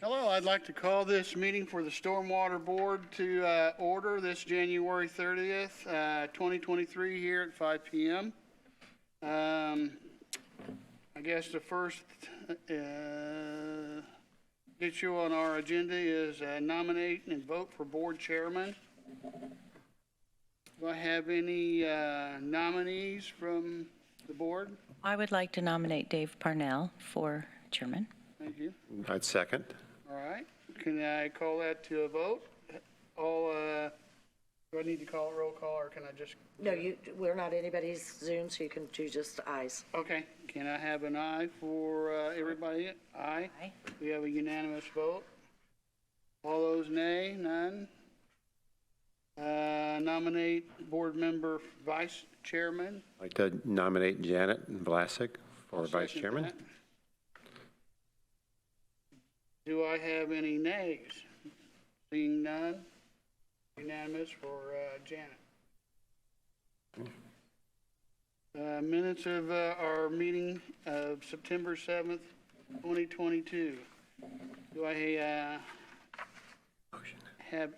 Hello, I'd like to call this meeting for the Stormwater Board to order this January 30th, 2023 here at 5 p.m. I guess the first issue on our agenda is nominate and vote for board chairman. Do I have any nominees from the board? I would like to nominate Dave Parnell for chairman. Thank you. I'd second. All right. Can I call that to a vote? Do I need to call a roll call, or can I just? No, we're not anybody's Zoom, so you can do just ayes. Okay. Can I have an aye for everybody? Aye. Aye. We have a unanimous vote. All those nay? None. Nominate board member vice chairman. I'd like to nominate Janet Vlasic for vice Second chairman. that. Do I have any nays? Seeing none, unanimous for Janet. Minutes of our meeting of September 7th, 2022. Do I have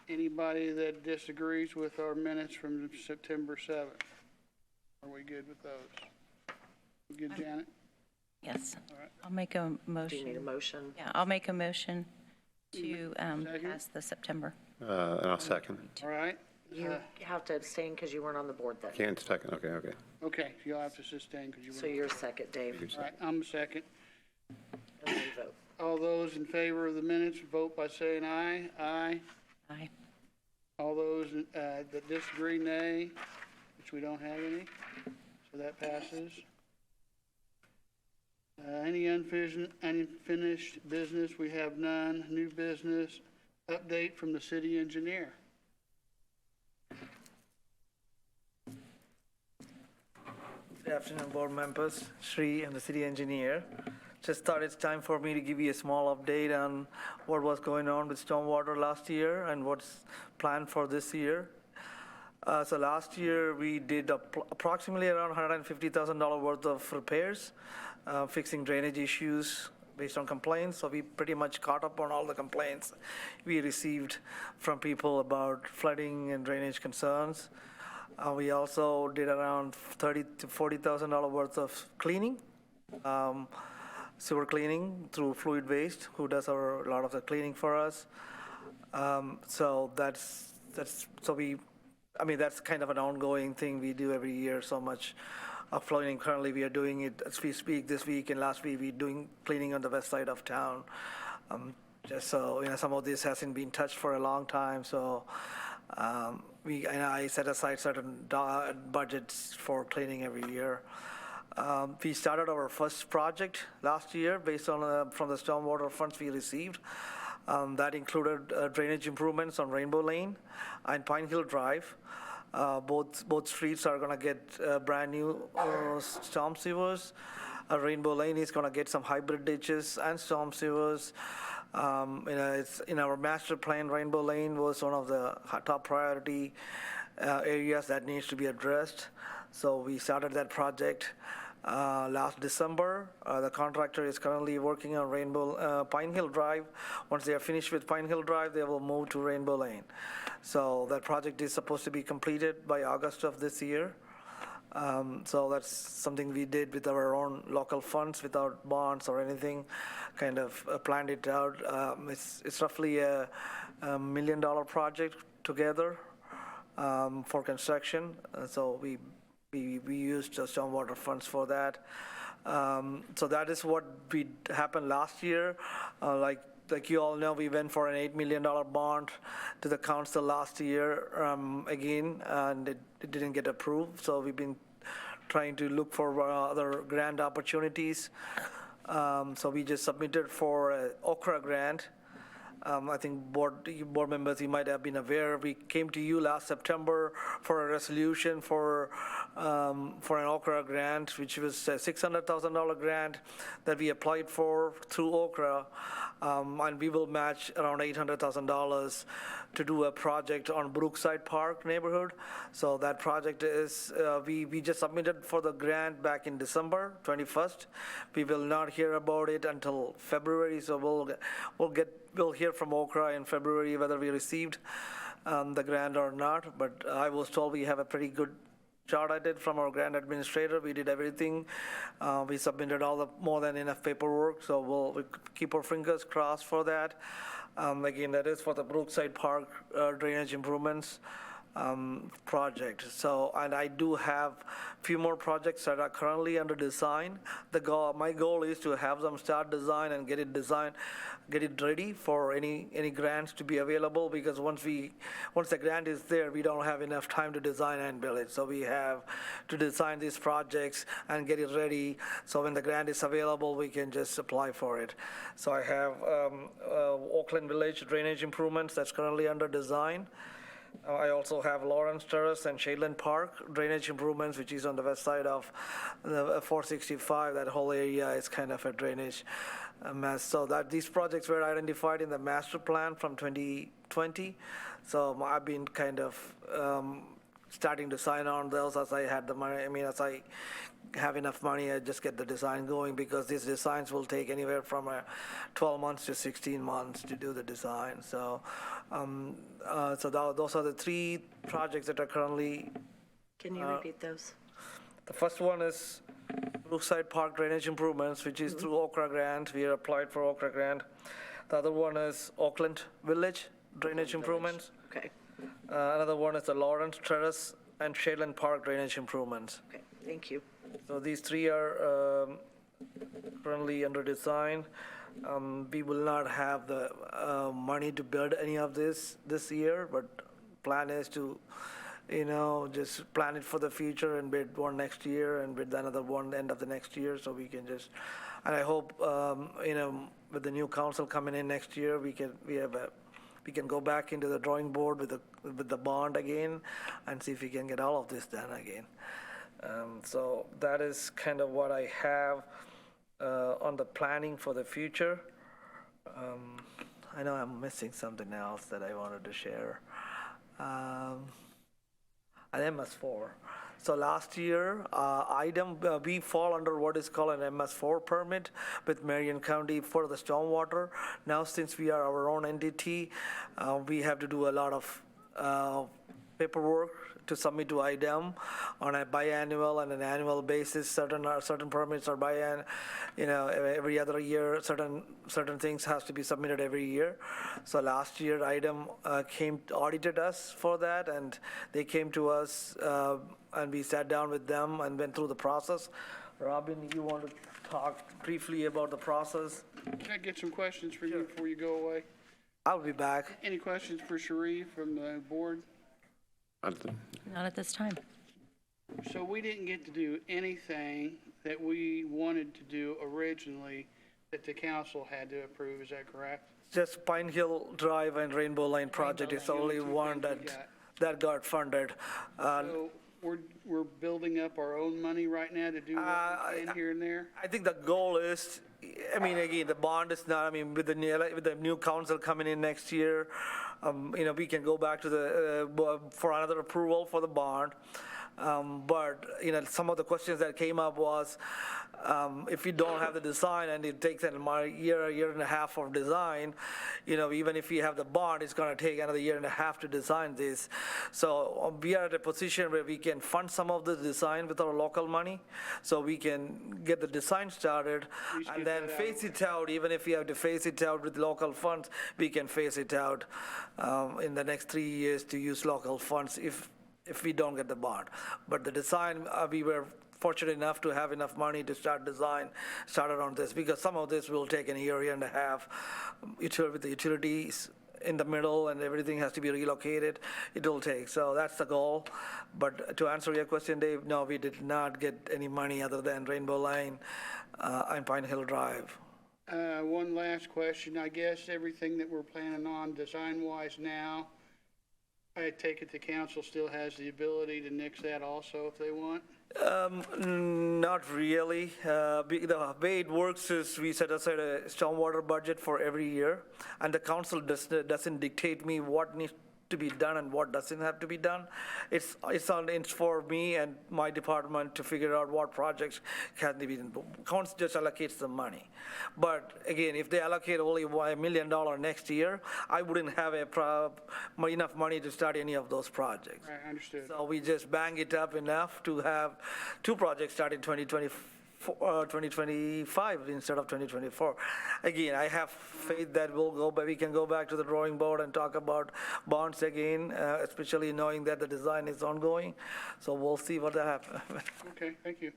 anybody that disagrees with our minutes from September 7th? Are we good with those? We good, Janet? Yes. All right. I'll make a Do you need a motion. motion? Yeah, I'll make a motion to Second? pass the September. And I'll second. All right. You have to abstain because you weren't on the board then. Can't second. Okay. Okay, you'll have to sustain because you So were. you're second, Dave, All right, I'm second. and we vote. All those in favor of the minutes, vote by saying aye. Aye. Aye. All those that disagree, nay, which we don't have any, so that passes. Any unfinished business? We have none. New business, update from the city engineer. Good afternoon, board members, Sri and the city engineer. Just thought it's time for me to give you a small update on what was going on with stormwater last year and what's planned for this year. So last year we did approximately around $150,000 worth of repairs, fixing drainage issues based on complaints. So we pretty much caught up on all the complaints we received from people about flooding and drainage concerns. We also did around $30,000 to $40,000 worth of cleaning, sewer cleaning through Fluid Waste, who does a lot of the cleaning for us. So that's kind of an ongoing thing we do every year. So much of flooding. Currently, we are doing it as we speak this week, and last week we're doing cleaning on the west side of town. Just so some of this hasn't been touched for a long time. So. I set aside certain budgets for cleaning every year. We started our first project last year based on from the stormwater funds we received. That included drainage improvements on Rainbow Lane and Pine Hill Drive. Both streets are going to get brand new storm sewers. Rainbow Lane is going to get some hybrid ditches and storm sewers. It's in our master plan. Rainbow Lane was one of the top priority areas that needs to be addressed. So we started that project last December. The contractor is currently working on Pine Hill Drive. Once they are finished with Pine Hill Drive, they will move to Rainbow Lane. So that project is supposed to be completed by August of this year. So that's something we did with our own local funds without bonds or anything, kind of planned it out. It's roughly a $1 million project together for construction. So we used the stormwater funds for that. So that is what happened last year. Like you all know, we went for an $8 million bond to the council last year again, and it didn't get approved. So we've been trying to look for other grant opportunities. So we just submitted for an Okra grant I think board members, you might have been aware, we came to you last September for a resolution for an Okra grant, which was a $600,000 grant that we applied for through Okra. And we will match around $800,000 to do a project on Brookside Park neighborhood. So that project is, we just submitted for the grant back in December 21st. We will not hear about it until February, so we'll hear from Okra in February whether we received the grant or not. But I was told we have a pretty good shot at it from our grant administrator. We did everything. We submitted all the more than enough paperwork, so we'll keep our fingers crossed for that. Again, that is for the Brookside Park drainage improvements project. So, and I do have a few more projects that are currently under design. My goal is to have them start design and get it ready for any grants to be available, because once the grant is there, we don't have enough time to design and build it. So we have to design these projects and get it ready, so when the grant is available, we can just apply for it. So I have Oakland Village drainage improvements that's currently under design. I also have Lawrence Terrace and Shadeland Park drainage improvements, which is on the west side of the 465. That whole area is kind of a drainage mess. So that these projects were identified in the master plan from 2020. So I've been kind of starting to sign on those as I had the money. I mean, as I have enough money, I just get the design going, because these designs will take anywhere from 12 months to 16 months to do the design. So, those are the three projects that are currently. Can you repeat those? The first one is Brookside Park drainage improvements, which is through Okra grant. We applied for Okra grant. The other one is Oakland Village drainage improvements. Okay, Another one is the Lawrence Terrace and Shadeland Park drainage improvements. okay, thank you. So these three are currently under design. We will not have the money to build any of this year, but plan is to, just plan it for the future and bid one next year and bid another one end of the next year, so we can just, and I hope, with the new council coming in next year, we can go back into the drawing board with the bond again and see if we can get all of this done again. So that is kind of what I have on the planning for the future. I know I'm missing something else that I wanted to share. An MS4. So last year, we fall under what is called an MS4 permit with Marion County for the stormwater. Now, since we are our own entity, we have to do a lot of paperwork to submit to IDEM on a biannual and an annual basis. Certain permits are every other year. Certain things has to be submitted every year. So last year, IDEM audited us for that, and they came to us, and we sat down with them and went through the process. Robin, you want to talk briefly about the process? Can I get some questions for you before you go away? I'll be back. Any questions for Cherie from the board? Not at this time. So we didn't get to do anything that we wanted to do originally that the council had to approve, is that correct? Just Pine Hill Drive and Rainbow Line project is the only one that got funded. So we're building up our own money right now to do what we can here and there? I think the goal is, again, the bond is not, with the new council coming in next year, we can go back to for another approval for the bond. But, some of the questions that came up was, if we don't have the design and it takes a year and a half of design, even if we have the bond, it's going to take another year and a half to design this. So we are at a position where we can fund some of the design with our local money, so we can get the design started and then phase it out. Even if we have to phase it out with local funds, we can phase it out in the next 3 years to use local funds if we don't get the bond. But the design, we were fortunate enough to have enough money to started on this, because some of this will take a year and a half with the utilities in the middle and everything has to be relocated. It will take, so that's the goal. But to answer your question, Dave, no, we did not get any money other than Rainbow Line and Pine Hill Drive. One last question. I guess everything that we're planning on design-wise now, I take it the council still has the ability to nix that also if they want? Not really. The way it works is we set aside a stormwater budget for every year, and the council doesn't dictate me what needs to be done and what doesn't have to be done. It's for me and my department to figure out what projects can be done. Council just allocates the money. But again, if they allocate only $1 million next year, I wouldn't have enough money to start any of those projects. Right, understood. So we just bang it up enough to have 2 projects start in 2025 instead of 2024. Again, I have faith that we can go back to the drawing board and talk about bonds again, especially knowing that the design is ongoing. So we'll see what happens. Okay, thank you.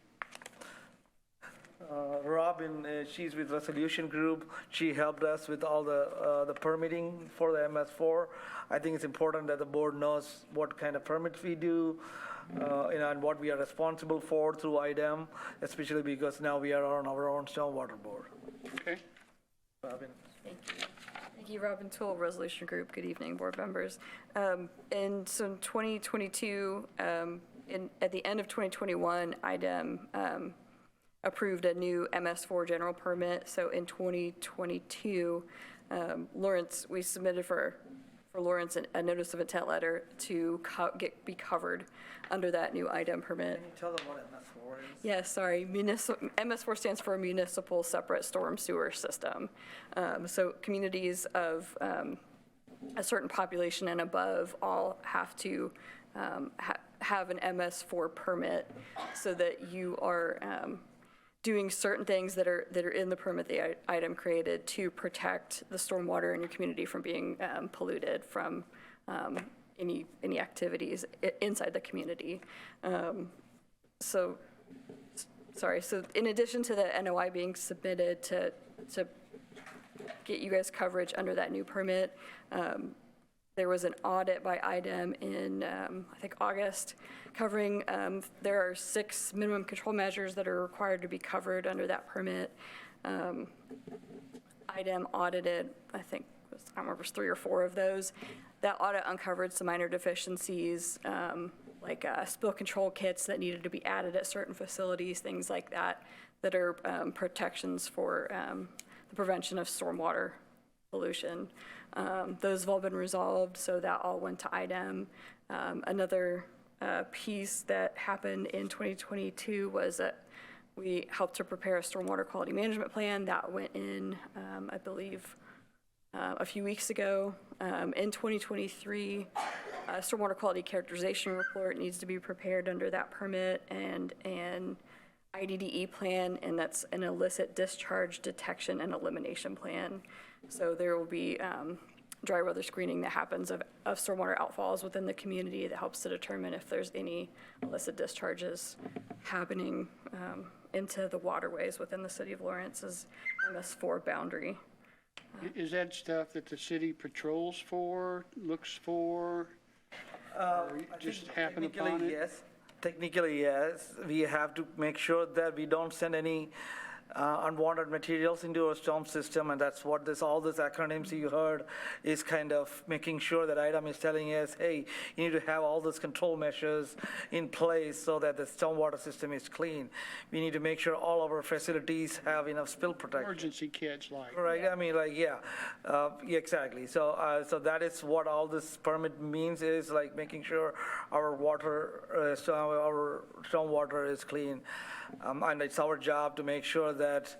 Robin, she's with Resolution Group. She helped us with all the permitting for the MS4. I think it's important that the board knows what kind of permits we do, and what we are responsible for through IDEM, especially because now we are on our own stormwater board. Okay. Robin. Thank you, Robin Toole, Resolution Group. Good evening, board members. And so in 2022, at the end of 2021, IDEM approved a new MS4 general permit. So in 2022, Lawrence, we submitted for Lawrence a notice of intent letter to be covered under that new IDEM permit. Can you tell them what MS4 is? Yes, sorry. MS4 stands for Municipal Separate Storm Sewer System. So communities of a certain population and above all have to have an MS4 permit so that you are doing certain things that are in the permit the item created to protect the stormwater in your community from being polluted from any activities inside the community. So in addition to the NOI being submitted to get you guys coverage under that new permit, there was an audit by IDEM in, I think, August, covering, there are 6 minimum control measures that are required to be covered under that permit. IDEM audited, I think, I don't remember, it was 3 or 4 of those. That audit uncovered some minor deficiencies, like spill control kits that needed to be added at certain facilities, things like that, that are protections for the prevention of stormwater pollution. Those have all been resolved, so that all went to IDEM. Another piece that happened in 2022 was that we helped to prepare a stormwater quality management plan that went in, I believe, a few weeks ago. In 2023, a stormwater quality characterization report needs to be prepared under that permit, and an IDDE plan, and that's an illicit discharge detection and elimination plan. So there will be dry weather screening that happens of stormwater outfalls within the community that helps to determine if there's any illicit discharges happening into the waterways within the city of Lawrence's MS4 boundary. Is that stuff that the city patrols for, looks for, or just happen upon it? Yes. Technically, yes. We have to make sure that we don't send any unwanted materials into our storm system, and that's what all this acronyms you heard is kind of making sure that IDEM is telling us, hey, you need to have all those control measures in place so that the stormwater system is clean. We need to make sure all of our facilities have enough spill protection. Emergency kits like. Right, I mean, like, yeah, exactly. So that is what all this permit means, is like making sure our water, our stormwater is clean. And it's our job to make sure that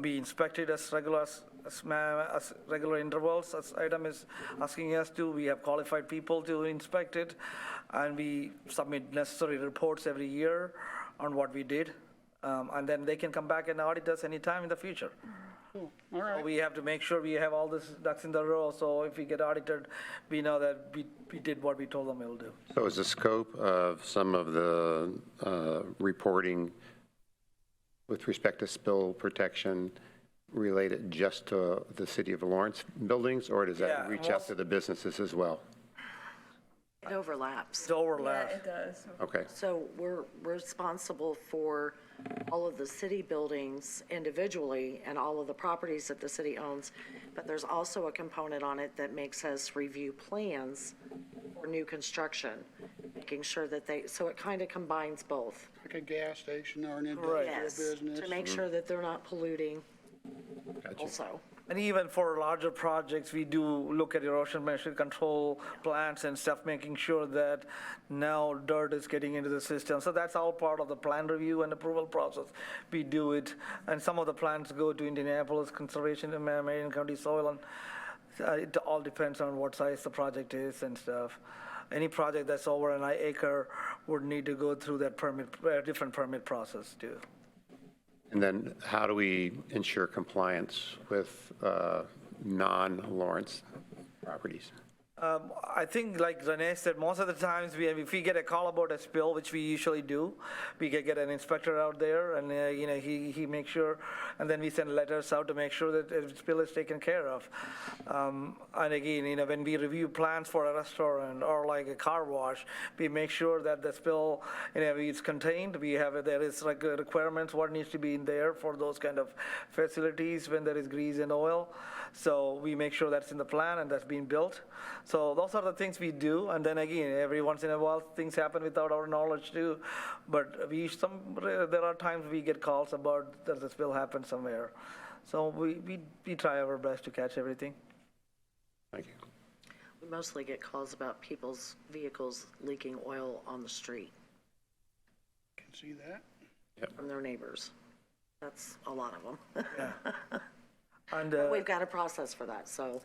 we inspect it as regular intervals, as IDEM is asking us to. We have qualified people to inspect it, and we submit necessary reports every year on what we did. And then they can come back and audit us anytime in the future. Cool. All right. So we have to make sure we have all this ducks in the row, so if we get audited, we know that we did what we told them we'll do. So is the scope of some of the reporting with respect to spill protection related just to the City of Lawrence buildings, or does that Yeah, reach out to the businesses as well? It overlaps. It overlaps. Yeah, it does. Okay, So we're responsible for all of the city buildings individually and all of the properties that the city owns, but there's also a component on it that makes us review plans for new construction, making sure that so it kind of combines both. Like a gas station or an industrial Yes, business. to make sure that they're not polluting gotcha. also. And even for larger projects, we do look at erosion management control plants and stuff, making sure that no dirt is getting into the system. So that's all part of the plan review and approval process. We do it, and some of the plans go to Indianapolis Conservation and Marion County Soil, and it all depends on what size the project is and stuff. Any project that's over an acre would need to go through that different permit process too. And then how do we ensure compliance with non-Lawrence properties? I think, like Renee said, most of the times if we get a call about a spill, which we usually do, we can get an inspector out there, and he makes sure, and then we send letters out to make sure that the spill is taken care of. And again, when we review plans for a restaurant or like a car wash, we make sure that the spill, is contained. There is like requirements what needs to be in there for those kind of facilities when there is grease and oil. So we make sure that's in the plan and that's being built. So those are the things we do. And then again, every once in a while, things happen without our knowledge too. But there are times we get calls about that the spill happened somewhere. So we try our best to catch everything. Thank you. We mostly get calls about people's vehicles leaking oil on the street Can see that. from their neighbors. That's a lot of them. And We've got a process for that, so.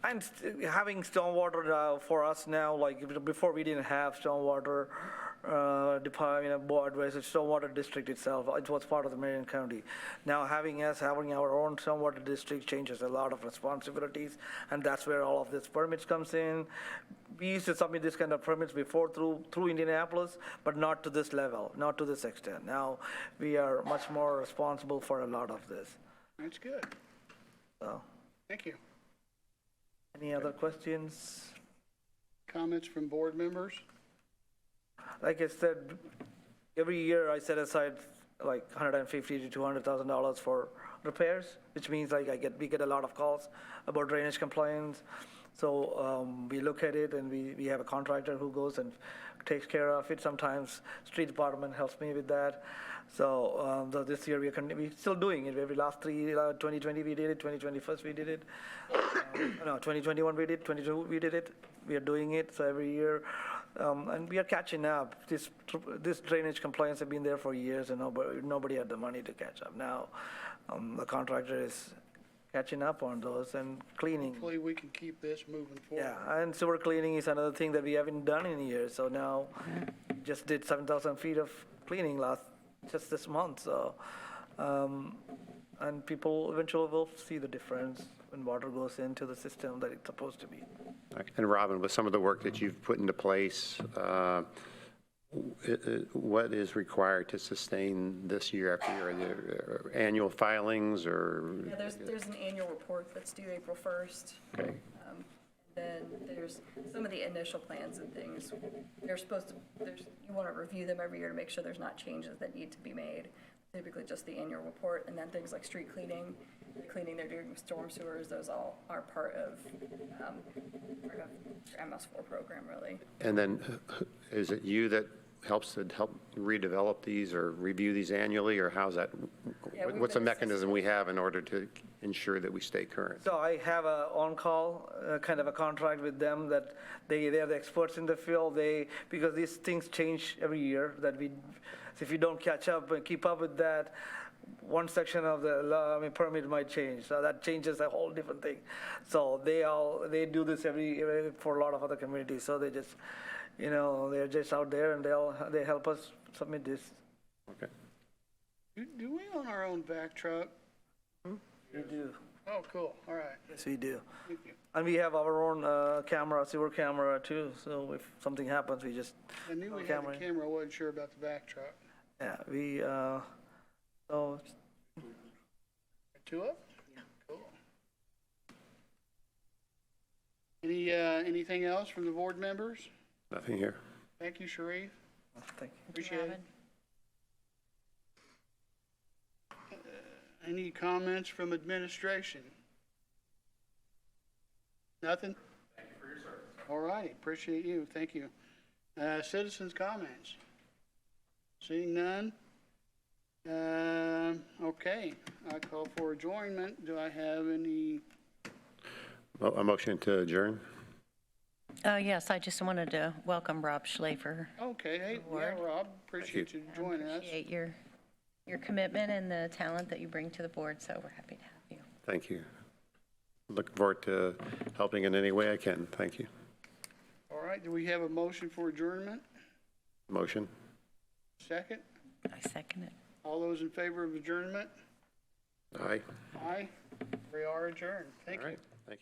And having stormwater for us now, like before we didn't have stormwater department board versus stormwater district itself. It was part of the Marion County. Now having our own stormwater district changes a lot of responsibilities, and that's where all of this permits comes in. We used to submit this kind of permits before through Indianapolis, but not to this level, not to this extent. Now we are much more responsible for a lot of this. That's good. So, Thank you. any other questions? Comments from board members? Like I said, every year I set aside like $150,000 to $200,000 for repairs, which means like we get a lot of calls about drainage compliance. So we look at it and we have a contractor who goes and takes care of it. Sometimes street department helps me with that. So this year we're still doing it. Every last 2020 we did it, 2021 we did it. 2021 we did, 22 we did it. We are doing it, so every year. And we are catching up. This drainage compliance have been there for years, and nobody had the money to catch up. Now the contractor is catching up on those and cleaning. Hopefully we can keep this moving forward. Yeah, and sewer cleaning is another thing that we haven't done in years. So now just did 7,000 feet of cleaning just this month. So, and people eventually will see the difference when water goes into the system that it's supposed to be. And Robin, with some of the work that you've put into place, what is required to sustain this year after year? Are there annual filings or? Yeah, there's an annual report that's due April 1st. Okay. Then there's some of the initial plans and things. You want to review them every year to make sure there's not changes that need to be made. Typically just the annual report, and then things like street cleaning, the cleaning they're doing with storm sewers, those all are part of your MS4 program, really. And then is it you that help redevelop these or review these annually, or how's that? Yeah, we've What's the been mechanism we have in order to ensure that we stay current? So I have a on-call kind of a contract with them that they are the experts in the field. Because these things change every year. If you don't catch up and keep up with that, one section of the permit might change. So that changes a whole different thing. So they do this every for a lot of other communities. So they just, they're just out there and they help us submit this. Okay. Do we own our own vac truck? We do. Oh, cool. All right. Yes, we do. Thank you. And we have our own sewer camera too. So if something happens, we just I knew we had a camera. I wasn't sure about the vac truck. Yeah, so Two up? Yeah. Cool. Anything else from the board members? Nothing here. Thank you, Sharif. Thank you. Appreciate it. Any comments from administration? Nothing? Thank you for your service. All right, appreciate you. Thank you. Citizens' comments? Seeing none? Okay, I call for adjournment. Do I have any? A motion to adjourn? Yes, I just wanted to welcome Rob Schlafer. Okay, hey, yeah, Award. Rob, appreciate you joining us. Appreciate your commitment and the talent that you bring to the board, so we're happy to have you. Thank you. Looking forward to helping in any way I can. Thank you. All right, do we have a motion for adjournment? Motion? Second? I second it. All those in favor of adjournment? Aye. Aye. We are adjourned. Thank All you. right. Thank you.